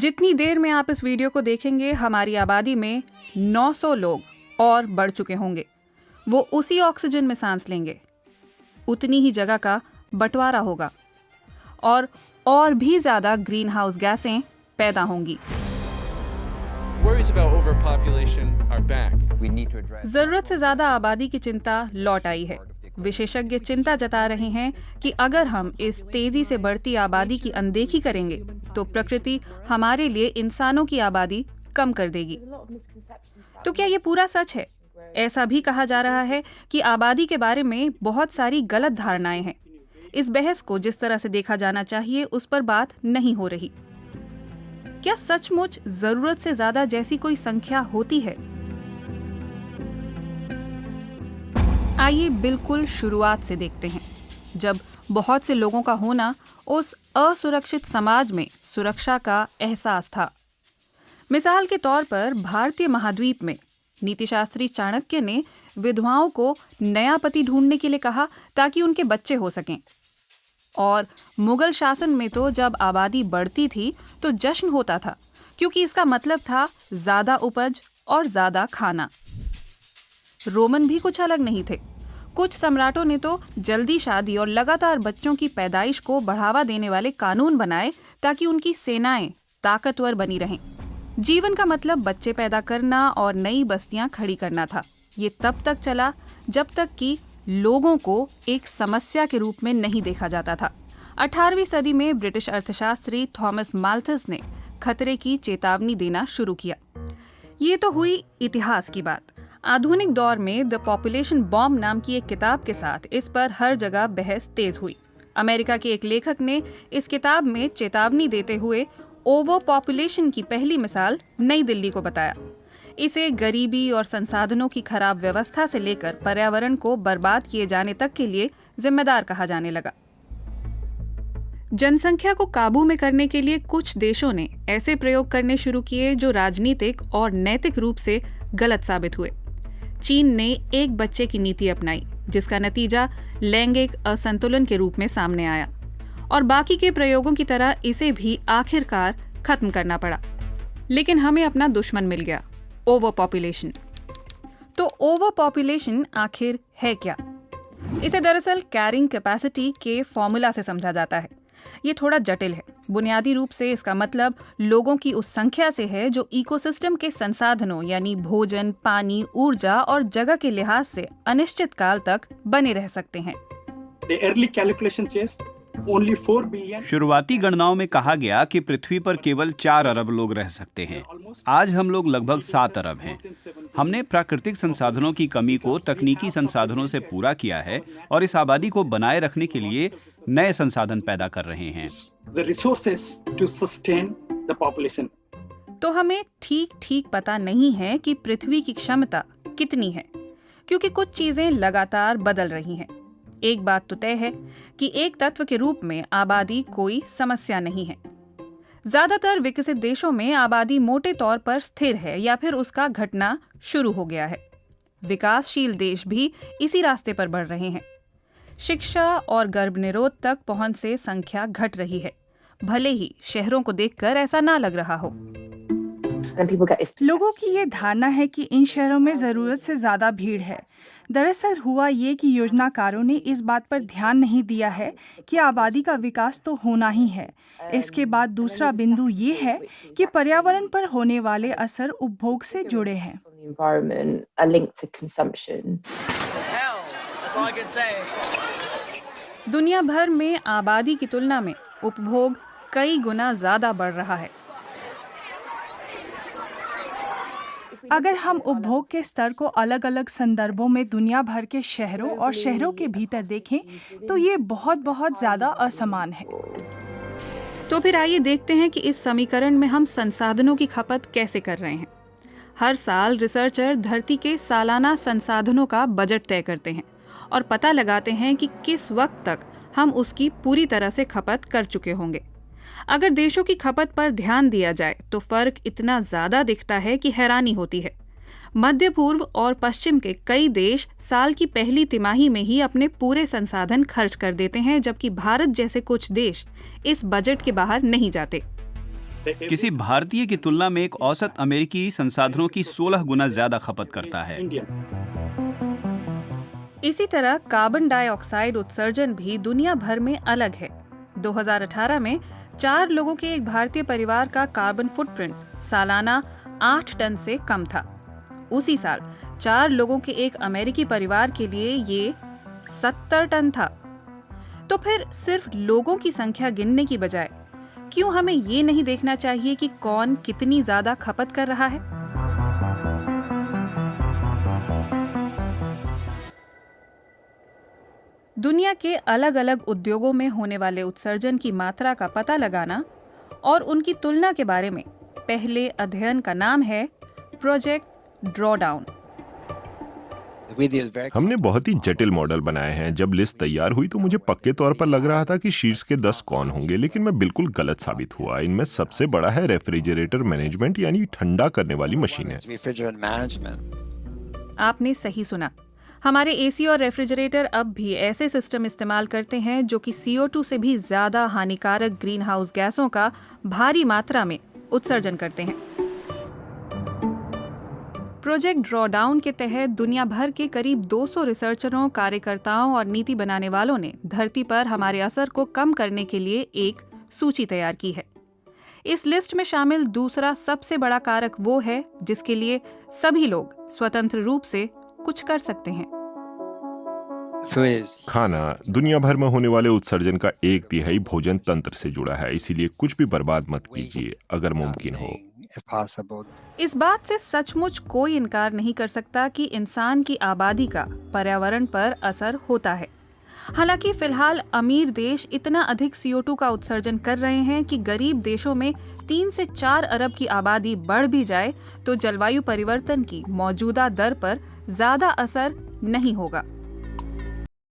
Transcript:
जितनी देर में आप इस वीडियो को देखेंगे हमारी आबादी में 900 लोग और बढ़ चुके होंगे। वो उसी ऑक्सीजन में सांस लेंगे, उतनी ही जगह का बंटवारा होगा और भी ज्यादा ग्रीन हाउस गैसें पैदा होंगी। जरूरत से ज्यादा आबादी की चिंता लौट आई है। विशेषज्ञ चिंता जता रहे हैं कि अगर हम इस तेजी से बढ़ती आबादी की अनदेखी करेंगे तो प्रकृति हमारे लिए इंसानों की आबादी कम कर देगी। तो क्या ये पूरा सच है? ऐसा भी कहा जा रहा है कि आबादी के बारे में बहुत सारी गलत धारणाएं हैं। इस बहस को जिस तरह से देखा जाना चाहिए उस पर बात नहीं हो रही। क्या सचमुच जरूरत से ज्यादा जैसी कोई संख्या होती है? आइए बिल्कुल शुरुआत से देखते हैं, जब बहुत से लोगों का होना उस असुरक्षित समाज में सुरक्षा का एहसास था। मिसाल के तौर पर भारतीय महाद्वीप में नीतिशास्त्री चाणक्य ने विधवाओं को नया पति ढूंढने के लिए कहा ताकि उनके बच्चे हो सकें। और मुगल शासन में तो जब आबादी बढ़ती थी तो जश्न होता था, क्योंकि इसका मतलब था ज्यादा उपज और ज्यादा खाना। रोमन भी कुछ अलग नहीं थे। कुछ सम्राटों ने तो जल्दी शादी और लगातार बच्चों की पैदाइश को बढ़ावा देने वाले कानून बनाए ताकि उनकी सेनाएं ताकतवर बनी रहें। जीवन का मतलब बच्चे पैदा करना और नई बस्तियां खड़ी करना था। ये तब तक चला जब तक कि लोगों को एक समस्या के रूप में नहीं देखा जाता था। 18वीं सदी में ब्रिटिश अर्थशास्त्री थॉमस माल्थस ने खतरे की चेतावनी देना शुरू किया। ये तो हुई इतिहास की बात। आधुनिक दौर में द पॉपुलेशन बॉम्ब नाम की एक किताब के साथ इस पर हर जगह बहस तेज हुई। अमेरिका के एक लेखक ने इस किताब में चेतावनी देते हुए ओवर पॉपुलेशन की पहली मिसाल नई दिल्ली को बताया। इसे गरीबी और संसाधनों की खराब व्यवस्था से लेकर पर्यावरण को बर्बाद किए जाने तक के लिए जिम्मेदार कहा जाने लगा। जनसंख्या को काबू में करने के लिए कुछ देशों ने ऐसे प्रयोग करने शुरू किए जो राजनीतिक और नैतिक रूप से गलत साबित हुए। चीन ने एक बच्चे की नीति अपनाई, जिसका नतीजा लैंगिक असंतुलन के रूप में सामने आया, और बाकी के प्रयोगों की तरह इसे भी आखिरकार खत्म करना पड़ा। लेकिन हमें अपना दुश्मन मिल गया, ओवर पॉपुलेशन। तो ओवर पॉपुलेशन आखिर है क्या? इसे दरअसल कैरिंग कैपेसिटी के फॉर्मूला से समझा जाता है। ये थोड़ा जटिल है। बुनियादी रूप से इसका मतलब लोगों की उस संख्या से है जो इकोसिस्टम के संसाधनों यानी भोजन, पानी, ऊर्जा और जगह के लिहाज से अनिश्चित काल तक बने रह सकते हैं। शुरुआती गणनाओं में कहा गया कि पृथ्वी पर केवल 4 अरब लोग रह सकते हैं। आज हम लोग लगभग 7 अरब हैं। हमने प्राकृतिक संसाधनों की कमी को तकनीकी संसाधनों से पूरा किया है और इस आबादी को बनाए रखने के लिए नए संसाधन पैदा कर रहे हैं। तो हमें ठीक पता नहीं है कि पृथ्वी की क्षमता कितनी है, क्योंकि कुछ चीजें लगातार बदल रही हैं। एक बात तो तय है कि एक तत्व के रूप में आबादी कोई समस्या नहीं है। ज्यादातर विकसित देशों में आबादी मोटे तौर पर स्थिर है या फिर उसका घटना शुरू हो गया है। विकासशील देश भी इसी रास्ते पर बढ़ रहे हैं। शिक्षा और गर्भनिरोध तक पहुंच से संख्या घट रही है, भले ही शहरों को देखकर ऐसा ना लग रहा हो। लोगों की ये धारणा है कि इन शहरों में जरूरत से ज्यादा भीड़ है। दरअसल हुआ ये कि योजनाकारों ने इस बात पर ध्यान नहीं दिया है कि आबादी का विकास तो होना ही है। इसके बाद दूसरा बिंदु ये है कि पर्यावरण पर होने वाले असर उपभोग से जुड़े हैं। दुनिया भर में आबादी की तुलना में उपभोग कई गुना ज्यादा बढ़ रहा है। अगर हम उपभोग के स्तर को अलग अलग संदर्भों में दुनिया भर के शहरों और शहरों के भीतर देखें तो ये बहुत ज्यादा असमान है। तो फिर आइए देखते हैं कि इस समीकरण में हम संसाधनों की खपत कैसे कर रहे हैं। हर साल रिसर्चर धरती के सालाना संसाधनों का बजट तय करते हैं और पता लगाते हैं कि किस वक्त तक हम उसकी पूरी तरह से खपत कर चुके होंगे। अगर देशों की खपत पर ध्यान दिया जाए तो फर्क इतना ज्यादा दिखता है कि हैरानी होती है। मध्य पूर्व और पश्चिम के कई देश साल की पहली तिमाही में ही अपने पूरे संसाधन खर्च कर देते हैं, जबकि भारत जैसे कुछ देश इस बजट के बाहर नहीं जाते। किसी भारतीय की तुलना में एक औसत अमेरिकी संसाधनों की 16 गुना ज्यादा खपत करता है। इसी तरह कार्बन डाइऑक्साइड उत्सर्जन भी दुनिया भर में अलग है। 2018 में 4 लोगों के एक भारतीय परिवार का कार्बन फुटप्रिंट सालाना 8 टन से कम था। उसी साल 4 लोगों के एक अमेरिकी परिवार के लिए ये 70 टन था। तो फिर सिर्फ लोगों की संख्या गिनने की बजाय क्यों हमें ये नहीं देखना चाहिए कि कौन कितनी ज्यादा खपत कर रहा है? दुनिया के अलग अलग उद्योगों में होने वाले उत्सर्जन की मात्रा का पता लगाना और उनकी तुलना के बारे में पहले अध्ययन का नाम है प्रोजेक्ट ड्रॉडाउन। हमने बहुत ही जटिल मॉडल बनाए हैं। जब लिस्ट तैयार हुई तो मुझे पक्के तौर पर लग रहा था कि शीर्ष के 10 कौन होंगे, लेकिन मैं बिल्कुल गलत साबित हुआ। इनमें सबसे बड़ा है रेफ्रिजरेटर मैनेजमेंट, यानी ठंडा करने वाली मशीनें। आपने सही सुना। हमारे एसी और रेफ्रिजरेटर अब भी ऐसे सिस्टम इस्तेमाल करते हैं जो कि CO2 से भी ज्यादा हानिकारक ग्रीन हाउस गैसों का भारी मात्रा में उत्सर्जन करते हैं। प्रोजेक्ट ड्रॉडाउन के तहत दुनिया भर के करीब 200 रिसर्चरों, कार्यकर्ताओं और नीति बनाने वालों ने धरती पर हमारे असर को कम करने के लिए एक सूची तैयार की है। इस लिस्ट में शामिल दूसरा सबसे बड़ा कारक वो है जिसके लिए सभी लोग स्वतंत्र रूप से कुछ कर सकते हैं। खाना। दुनिया भर में होने वाले उत्सर्जन का 1/3 भोजन तंत्र से जुड़ा है, इसीलिए कुछ भी बर्बाद मत कीजिए अगर मुमकिन हो। इस बात से सचमुच कोई इनकार नहीं कर सकता कि इंसान की आबादी का पर्यावरण पर असर होता है। हालांकि फिलहाल अमीर देश इतना अधिक CO2 का उत्सर्जन कर रहे हैं कि गरीब देशों में 3 से 4 अरब की आबादी बढ़ भी जाए तो जलवायु परिवर्तन की मौजूदा दर पर ज्यादा असर नहीं होगा।